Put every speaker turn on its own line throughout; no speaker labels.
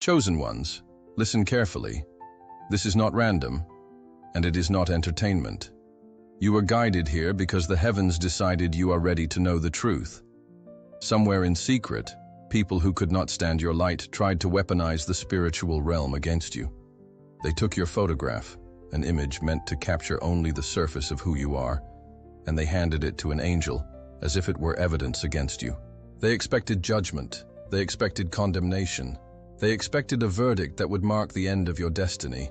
Chosen ones, listen carefully. This is not random, and it is not entertainment. You are guided here because the heavens decided you are ready to know the truth. Somewhere in secret, people who could not stand your light tried to weaponize the spiritual realm against you. They took your photograph, an image meant to capture only the surface of who you are, and they handed it to an angel, as if it were evidence against you. They expected judgment. They expected condemnation. They expected a verdict that would mark the end of your destiny.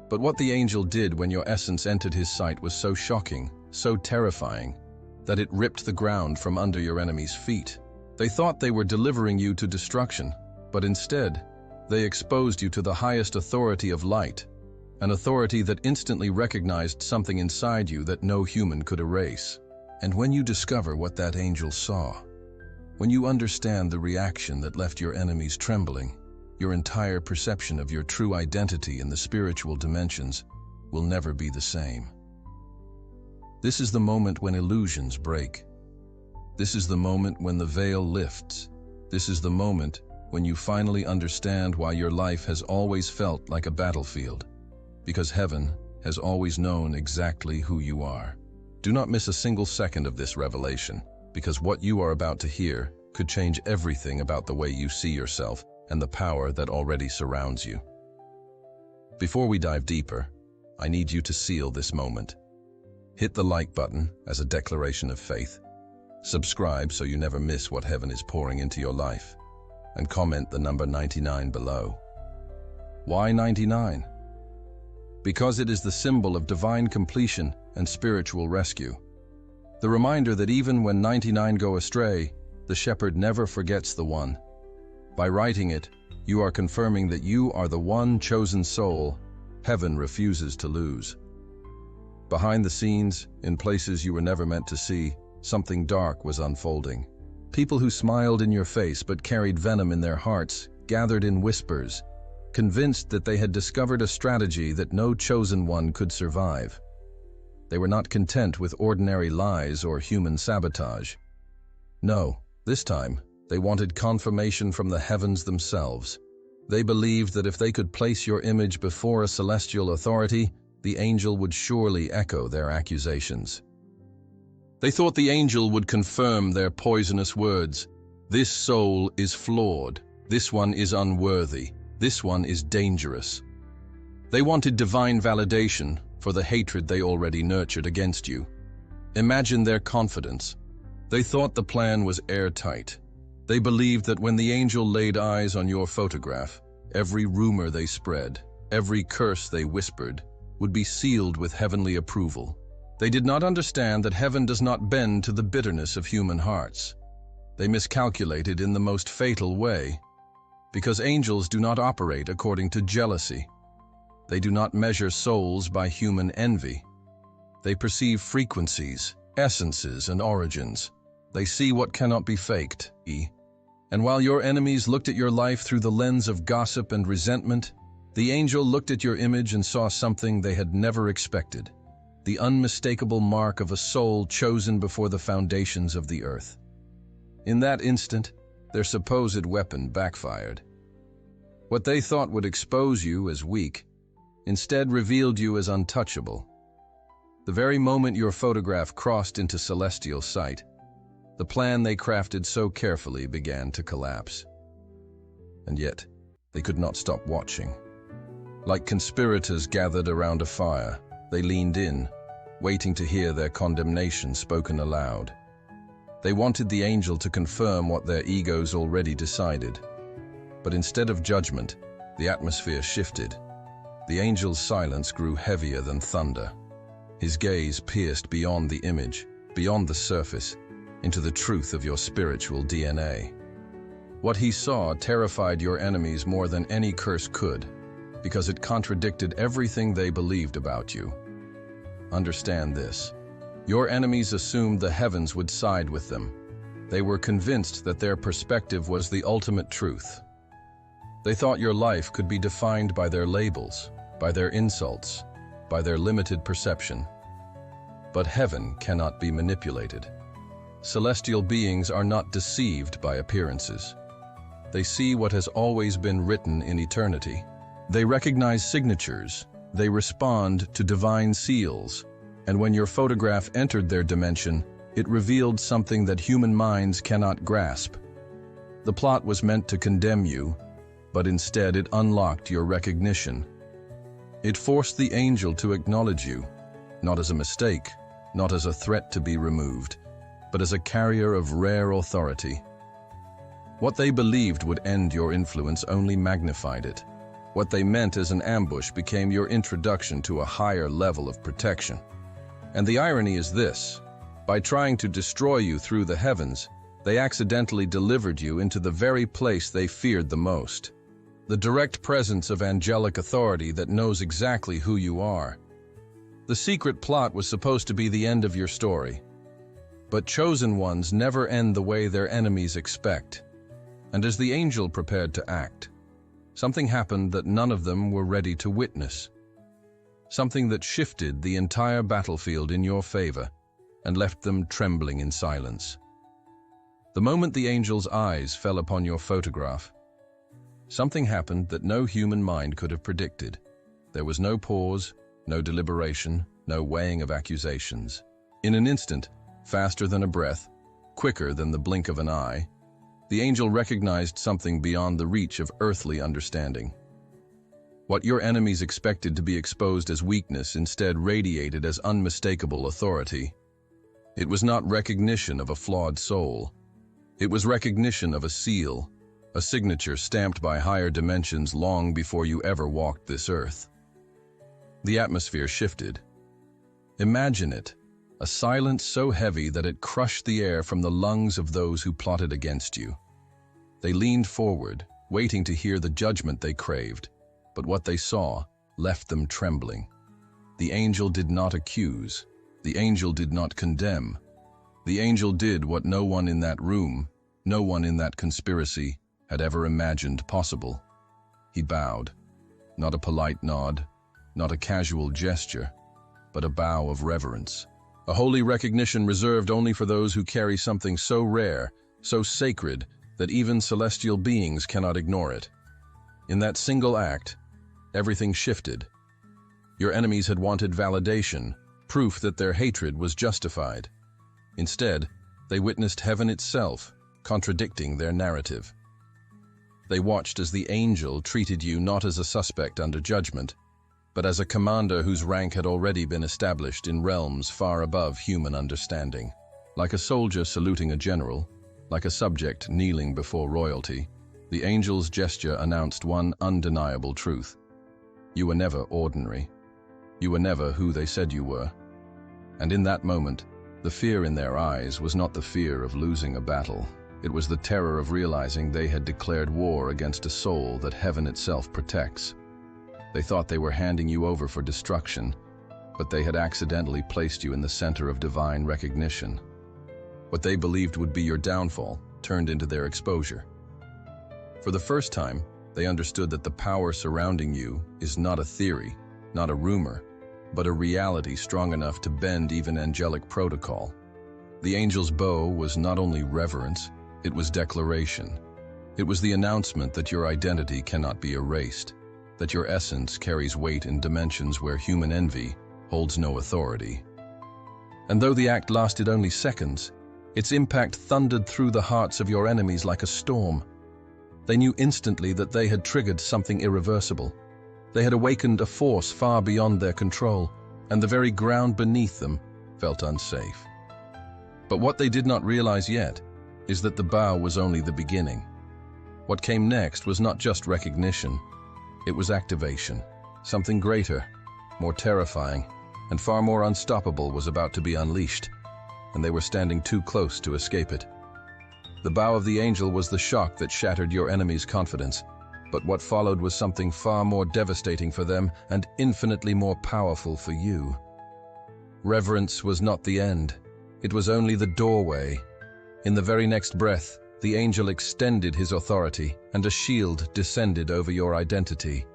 But what the angel did when your essence entered his sight was so shocking, so terrifying, that it ripped the ground from under your enemy's feet. They thought they were delivering you to destruction, but instead, they exposed you to the highest authority of light, an authority that instantly recognized something inside you that no human could erase. And when you discover what that angel saw, when you understand the reaction that left your enemies trembling, your entire perception of your true identity in the spiritual dimensions will never be the same. This is the moment when illusions break. This is the moment when the veil lifts. This is the moment when you finally understand why your life has always felt like a battlefield, because heaven has always known exactly who you are. Do not miss a single second of this revelation, because what you are about to hear could change everything about the way you see yourself and the power that already surrounds you. Before we dive deeper, I need you to seal this moment. Hit the like button as a declaration of faith. Subscribe so you never miss what heaven is pouring into your life. And comment the number 99 below. Why 99? Because it is the symbol of divine completion and spiritual rescue. The reminder that even when 99 go astray, the shepherd never forgets the one. By writing it, you are confirming that you are the one chosen soul heaven refuses to lose. Behind the scenes, in places you were never meant to see, something dark was unfolding. People who smiled in your face but carried venom in their hearts gathered in whispers, convinced that they had discovered a strategy that no chosen one could survive. They were not content with ordinary lies or human sabotage. No, this time, they wanted confirmation from the heavens themselves. They believed that if they could place your image before a celestial authority, the angel would surely echo their accusations. They thought the angel would confirm their poisonous words. This soul is flawed. This one is unworthy. This one is dangerous. They wanted divine validation for the hatred they already nurtured against you. Imagine their confidence. They thought the plan was airtight. They believed that when the angel laid eyes on your photograph, every rumor they spread, every curse they whispered, would be sealed with heavenly approval. They did not understand that heaven does not bend to the bitterness of human hearts. They miscalculated in the most fatal way, because angels do not operate according to jealousy. They do not measure souls by human envy. They perceive frequencies, essences, and origins. They see what cannot be faked. And while your enemies looked at your life through the lens of gossip and resentment, the angel looked at your image and saw something they had never expected, the unmistakable mark of a soul chosen before the foundations of the earth. In that instant, their supposed weapon backfired. What they thought would expose you as weak, instead revealed you as untouchable. The very moment your photograph crossed into celestial sight, the plan they crafted so carefully began to collapse. And yet, they could not stop watching. Like conspirators gathered around a fire, they leaned in, waiting to hear their condemnation spoken aloud. They wanted the angel to confirm what their egos already decided. But instead of judgment, the atmosphere shifted. The angel's silence grew heavier than thunder. His gaze pierced beyond the image, beyond the surface, into the truth of your spiritual DNA. What he saw terrified your enemies more than any curse could, because it contradicted everything they believed about you. Understand this. Your enemies assumed the heavens would side with them. They were convinced that their perspective was the ultimate truth. They thought your life could be defined by their labels, by their insults, by their limited perception. But heaven cannot be manipulated. Celestial beings are not deceived by appearances. They see what has always been written in eternity. They recognize signatures. They respond to divine seals. And when your photograph entered their dimension, it revealed something that human minds cannot grasp. The plot was meant to condemn you, but instead it unlocked your recognition. It forced the angel to acknowledge you, not as a mistake, not as a threat to be removed, but as a carrier of rare authority. What they believed would end your influence only magnified it. What they meant as an ambush became your introduction to a higher level of protection. And the irony is this: by trying to destroy you through the heavens, they accidentally delivered you into the very place they feared the most. The direct presence of angelic authority that knows exactly who you are. The secret plot was supposed to be the end of your story. But chosen ones never end the way their enemies expect. And as the angel prepared to act, something happened that none of them were ready to witness. Something that shifted the entire battlefield in your favor and left them trembling in silence. The moment the angel's eyes fell upon your photograph, something happened that no human mind could have predicted. There was no pause, no deliberation, no weighing of accusations. In an instant, faster than a breath, quicker than the blink of an eye, the angel recognized something beyond the reach of earthly understanding. What your enemies expected to be exposed as weakness instead radiated as unmistakable authority. It was not recognition of a flawed soul. It was recognition of a seal, a signature stamped by higher dimensions long before you ever walked this earth. The atmosphere shifted. Imagine it, a silence so heavy that it crushed the air from the lungs of those who plotted against you. They leaned forward, waiting to hear the judgment they craved, but what they saw left them trembling. The angel did not accuse. The angel did not condemn. The angel did what no one in that room, no one in that conspiracy, had ever imagined possible. He bowed. Not a polite nod, not a casual gesture, but a bow of reverence. A holy recognition reserved only for those who carry something so rare, so sacred, that even celestial beings cannot ignore it. In that single act, everything shifted. Your enemies had wanted validation, proof that their hatred was justified. Instead, they witnessed heaven itself, contradicting their narrative. They watched as the angel treated you not as a suspect under judgment, but as a commander whose rank had already been established in realms far above human understanding. Like a soldier saluting a general, like a subject kneeling before royalty, the angel's gesture announced one undeniable truth. You were never ordinary. You were never who they said you were. And in that moment, the fear in their eyes was not the fear of losing a battle. It was the terror of realizing they had declared war against a soul that heaven itself protects. They thought they were handing you over for destruction, but they had accidentally placed you in the center of divine recognition. What they believed would be your downfall turned into their exposure. For the first time, they understood that the power surrounding you is not a theory, not a rumor, but a reality strong enough to bend even angelic protocol. The angel's bow was not only reverence, it was declaration. It was the announcement that your identity cannot be erased, that your essence carries weight in dimensions where human envy holds no authority. And though the act lasted only seconds, its impact thundered through the hearts of your enemies like a storm. They knew instantly that they had triggered something irreversible. They had awakened a force far beyond their control, and the very ground beneath them felt unsafe. But what they did not realize yet is that the bow was only the beginning. What came next was not just recognition, it was activation. Something greater, more terrifying, and far more unstoppable was about to be unleashed, and they were standing too close to escape it. The bow of the angel was the shock that shattered your enemy's confidence, but what followed was something far more devastating for them and infinitely more powerful for you. Reverence was not the end, it was only the doorway. In the very next breath, the angel extended his authority, and a shield descended over your identity.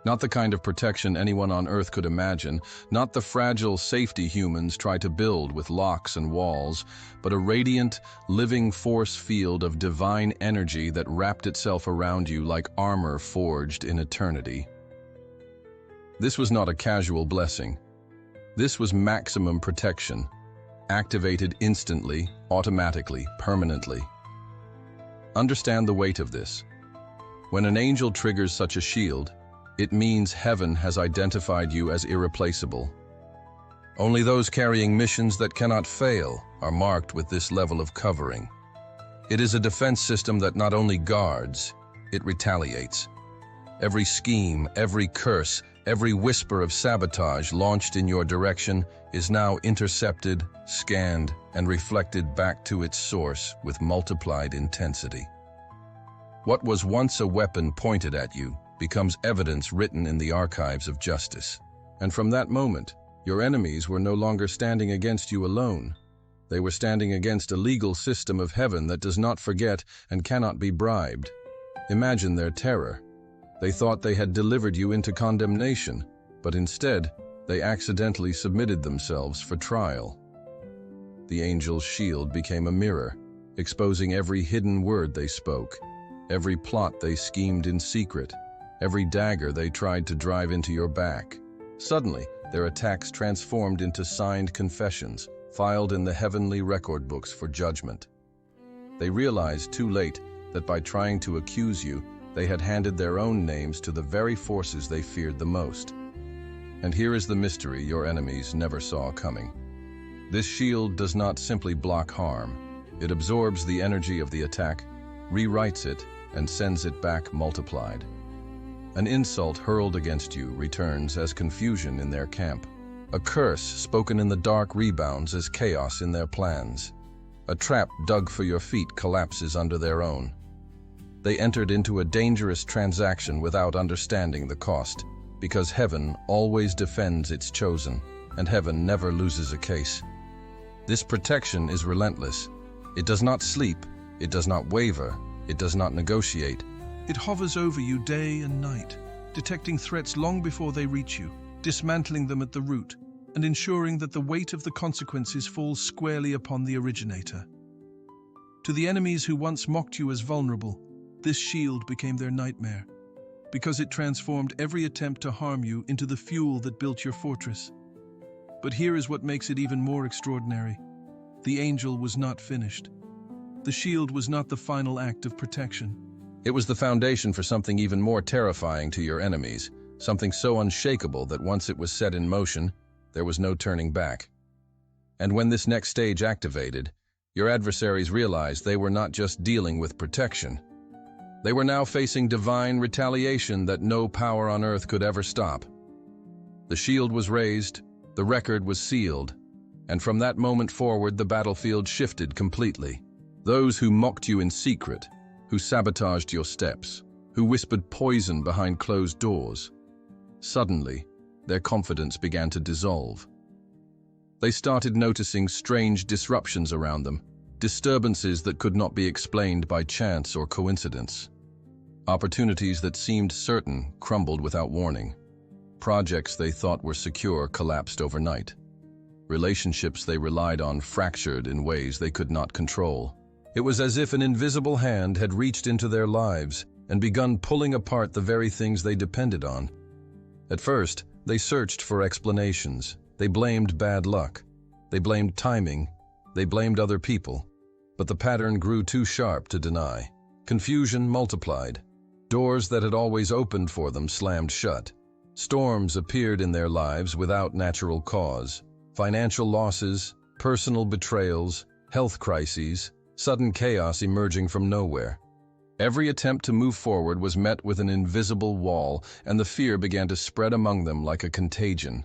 Not the kind of protection anyone on Earth could imagine, not the fragile safety humans try to build with locks and walls, but a radiant, living force field of divine energy that wrapped itself around you like armor forged in eternity. This was not a casual blessing. This was maximum protection, activated instantly, automatically, permanently. Understand the weight of this. When an angel triggers such a shield, it means heaven has identified you as irreplaceable. Only those carrying missions that cannot fail are marked with this level of covering. It is a defense system that not only guards, it retaliates. Every scheme, every curse, every whisper of sabotage launched in your direction is now intercepted, scanned, and reflected back to its source with multiplied intensity. What was once a weapon pointed at you becomes evidence written in the archives of justice. And from that moment, your enemies were no longer standing against you alone. They were standing against a legal system of heaven that does not forget and cannot be bribed. Imagine their terror. They thought they had delivered you into condemnation, but instead, they accidentally submitted themselves for trial. The angel's shield became a mirror, exposing every hidden word they spoke, every plot they schemed in secret, every dagger they tried to drive into your back. Suddenly, their attacks transformed into signed confessions, filed in the heavenly record books for judgment. They realized too late that by trying to accuse you, they had handed their own names to the very forces they feared the most. And here is the mystery your enemies never saw coming. This shield does not simply block harm. It absorbs the energy of the attack, rewrites it, and sends it back multiplied. An insult hurled against you returns as confusion in their camp. A curse spoken in the dark rebounds as chaos in their plans. A trap dug for your feet collapses under their own. They entered into a dangerous transaction without understanding the cost, because heaven always defends its chosen, and heaven never loses a case. This protection is relentless. It does not sleep, it does not waver, it does not negotiate.
It hovers over you day and night, detecting threats long before they reach you, dismantling them at the root, and ensuring that the weight of the consequences falls squarely upon the originator. To the enemies who once mocked you as vulnerable, this shield became their nightmare, because it transformed every attempt to harm you into the fuel that built your fortress. But here is what makes it even more extraordinary. The angel was not finished. The shield was not the final act of protection.
It was the foundation for something even more terrifying to your enemies, something so unshakable that once it was set in motion, there was no turning back. And when this next stage activated, your adversaries realized they were not just dealing with protection. They were now facing divine retaliation that no power on earth could ever stop. The shield was raised, the record was sealed, and from that moment forward the battlefield shifted completely. Those who mocked you in secret, who sabotaged your steps, who whispered poison behind closed doors, suddenly, their confidence began to dissolve. They started noticing strange disruptions around them, disturbances that could not be explained by chance or coincidence. Opportunities that seemed certain crumbled without warning. Projects they thought were secure collapsed overnight. Relationships they relied on fractured in ways they could not control. It was as if an invisible hand had reached into their lives and begun pulling apart the very things they depended on. At first, they searched for explanations. They blamed bad luck. They blamed timing. They blamed other people. But the pattern grew too sharp to deny. Confusion multiplied. Doors that had always opened for them slammed shut. Storms appeared in their lives without natural cause. Financial losses, personal betrayals, health crises, sudden chaos emerging from nowhere. Every attempt to move forward was met with an invisible wall, and the fear began to spread among them like a contagion.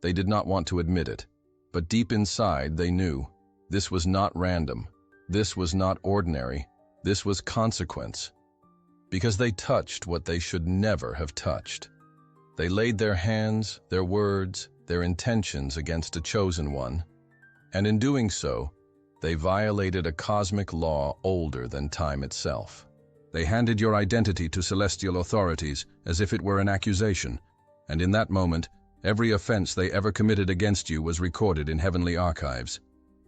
They did not want to admit it, but deep inside they knew this was not random. This was not ordinary. This was consequence. Because they touched what they should never have touched. They laid their hands, their words, their intentions against a chosen one, and in doing so, they violated a cosmic law older than time itself. They handed your identity to celestial authorities as if it were an accusation, and in that moment, every offense they ever committed against you was recorded in heavenly archives.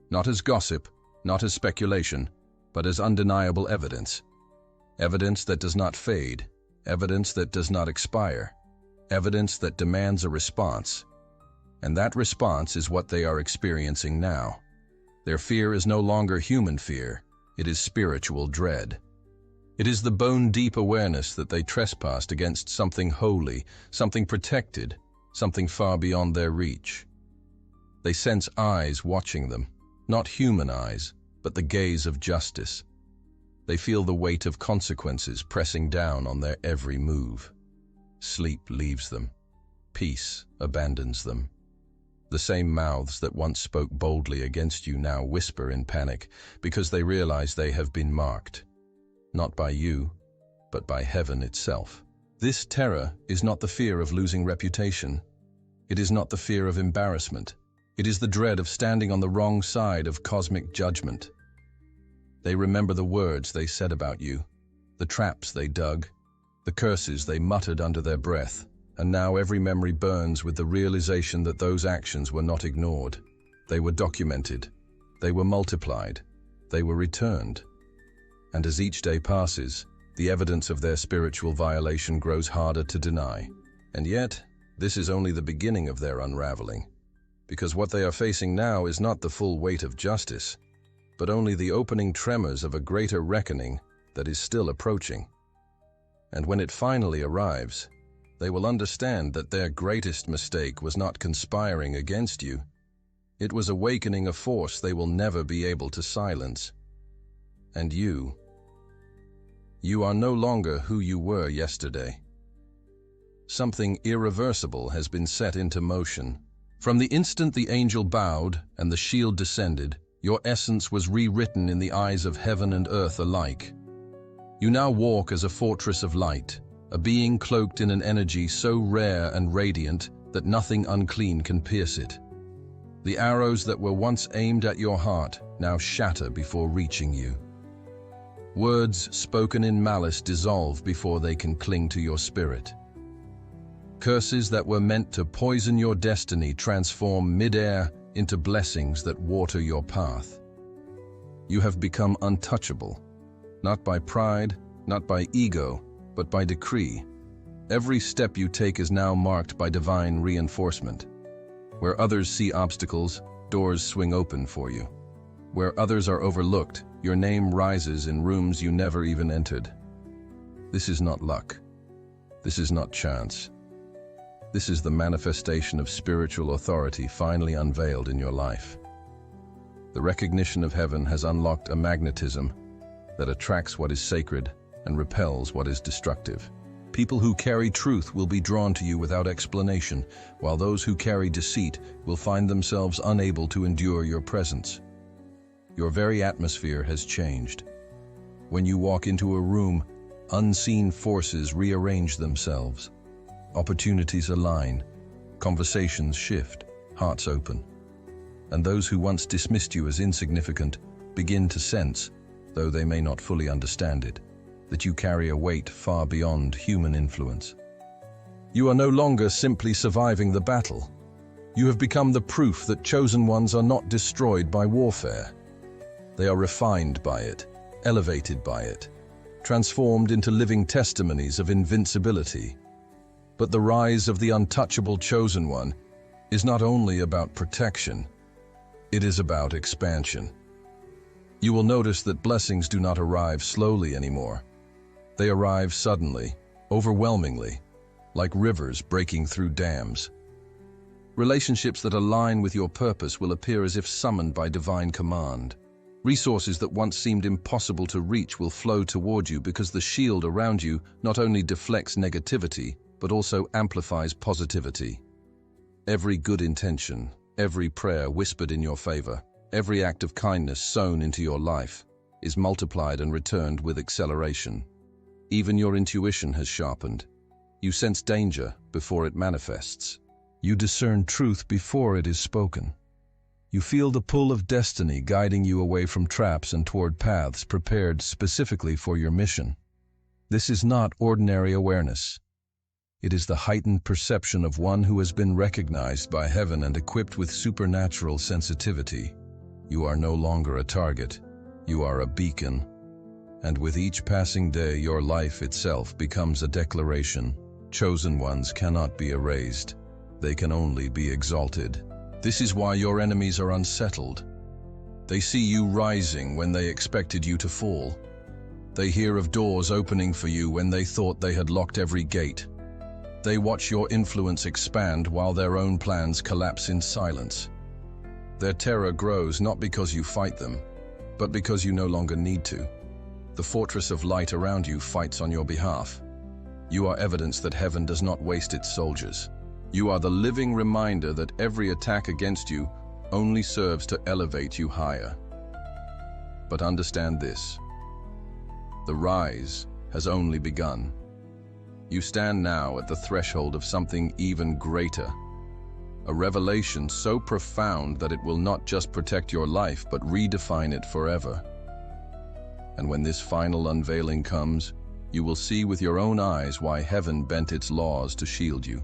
Not as gossip, not as speculation, but as undeniable evidence. Evidence that does not fade, evidence that does not expire, evidence that demands a response. And that response is what they are experiencing now. Their fear is no longer human fear, it is spiritual dread. It is the bone-deep awareness that they trespassed against something holy, something protected, something far beyond their reach. They sense eyes watching them, not human eyes, but the gaze of justice. They feel the weight of consequences pressing down on their every move. Sleep leaves them. Peace abandons them. The same mouths that once spoke boldly against you now whisper in panic because they realize they have been marked. Not by you, but by heaven itself. This terror is not the fear of losing reputation. It is not the fear of embarrassment. It is the dread of standing on the wrong side of cosmic judgment. They remember the words they said about you, the traps they dug, the curses they muttered under their breath, and now every memory burns with the realization that those actions were not ignored. They were documented. They were multiplied. They were returned. And as each day passes, the evidence of their spiritual violation grows harder to deny. And yet, this is only the beginning of their unraveling, because what they are facing now is not the full weight of justice, but only the opening tremors of a greater reckoning that is still approaching. And when it finally arrives, they will understand that their greatest mistake was not conspiring against you. It was awakening a force they will never be able to silence. And you are no longer who you were yesterday. Something irreversible has been set into motion. From the instant the angel bowed and the shield descended, your essence was rewritten in the eyes of heaven and earth alike. You now walk as a fortress of light, a being cloaked in an energy so rare and radiant that nothing unclean can pierce it. The arrows that were once aimed at your heart now shatter before reaching you. Words spoken in malice dissolve before they can cling to your spirit. Curses that were meant to poison your destiny transform mid-air into blessings that water your path. You have become untouchable, not by pride, not by ego, but by decree. Every step you take is now marked by divine reinforcement. Where others see obstacles, doors swing open for you. Where others are overlooked, your name rises in rooms you never even entered. This is not luck. This is not chance. This is the manifestation of spiritual authority finally unveiled in your life. The recognition of heaven has unlocked a magnetism that attracts what is sacred and repels what is destructive. People who carry truth will be drawn to you without explanation, while those who carry deceit will find themselves unable to endure your presence. Your very atmosphere has changed. When you walk into a room, unseen forces rearrange themselves. Opportunities align, conversations shift, hearts open. And those who once dismissed you as insignificant begin to sense, though they may not fully understand it, that you carry a weight far beyond human influence. You are no longer simply surviving the battle. You have become the proof that chosen ones are not destroyed by warfare. They are refined by it, elevated by it, transformed into living testimonies of invincibility. But the rise of the untouchable chosen one is not only about protection, it is about expansion. You will notice that blessings do not arrive slowly anymore. They arrive suddenly, overwhelmingly, like rivers breaking through dams. Relationships that align with your purpose will appear as if summoned by divine command. Resources that once seemed impossible to reach will flow toward you because the shield around you not only deflects negativity, but also amplifies positivity. Every good intention, every prayer whispered in your favor, every act of kindness sown into your life is multiplied and returned with acceleration. Even your intuition has sharpened. You sense danger before it manifests. You discern truth before it is spoken. You feel the pull of destiny guiding you away from traps and toward paths prepared specifically for your mission. This is not ordinary awareness. It is the heightened perception of one who has been recognized by heaven and equipped with supernatural sensitivity. You are no longer a target. You are a beacon. And with each passing day, your life itself becomes a declaration. Chosen ones cannot be erased. They can only be exalted. This is why your enemies are unsettled. They see you rising when they expected you to fall. They hear of doors opening for you when they thought they had locked every gate. They watch your influence expand while their own plans collapse in silence. Their terror grows not because you fight them, but because you no longer need to. The fortress of light around you fights on your behalf. You are evidence that heaven does not waste its soldiers. You are the living reminder that every attack against you only serves to elevate you higher. But understand this: the rise has only begun. You stand now at the threshold of something even greater, a revelation so profound that it will not just protect your life but redefine it forever. And when this final unveiling comes, you will see with your own eyes why heaven bent its laws to shield you,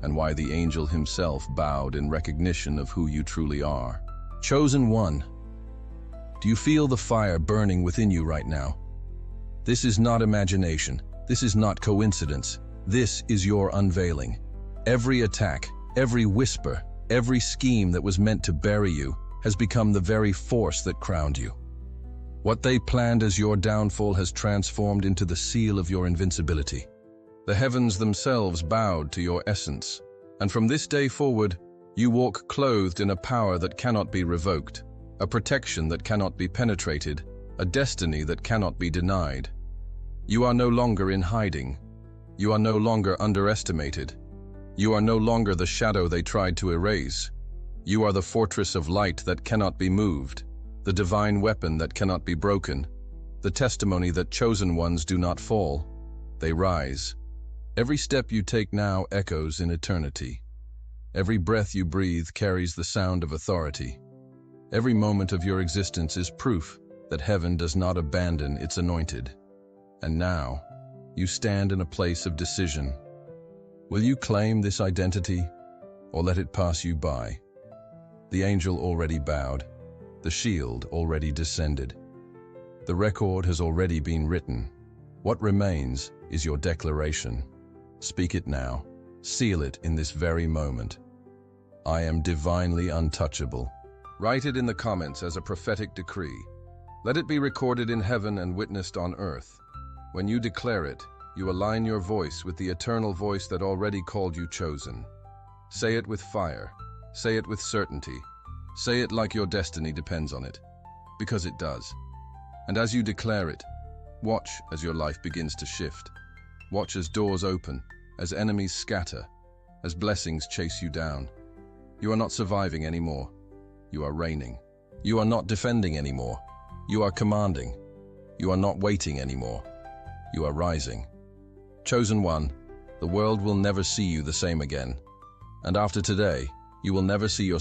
and why the angel himself bowed in recognition of who you truly are. Chosen one, do you feel the fire burning within you right now? This is not imagination. This is not coincidence. This is your unveiling. Every attack, every whisper, every scheme that was meant to bury you has become the very force that crowned you. What they planned as your downfall has transformed into the seal of your invincibility. The heavens themselves bowed to your essence, and from this day forward, you walk clothed in a power that cannot be revoked, a protection that cannot be penetrated, a destiny that cannot be denied. You are no longer in hiding. You are no longer underestimated. You are no longer the shadow they tried to erase. You are the fortress of light that cannot be moved, the divine weapon that cannot be broken, the testimony that chosen ones do not fall, they rise. Every step you take now echoes in eternity. Every breath you breathe carries the sound of authority. Every moment of your existence is proof that heaven does not abandon its anointed. And now, you stand in a place of decision. Will you claim this identity, or let it pass you by? The angel already bowed. The shield already descended. The record has already been written. What remains is your declaration. Speak it now. Seal it in this very moment. I am divinely untouchable. Write it in the comments as a prophetic decree. Let it be recorded in heaven and witnessed on earth. When you declare it, you align your voice with the eternal voice that already called you chosen. Say it with fire. Say it with certainty. Say it like your destiny depends on it, because it does. And as you declare it, watch as your life begins to shift. Watch as doors open, as enemies scatter, as blessings chase you down. You are not surviving anymore. You are reigning. You are not defending anymore. You are commanding. You are not waiting anymore. You are rising. Chosen one, the world will never see you the same again. And after today, you will never see your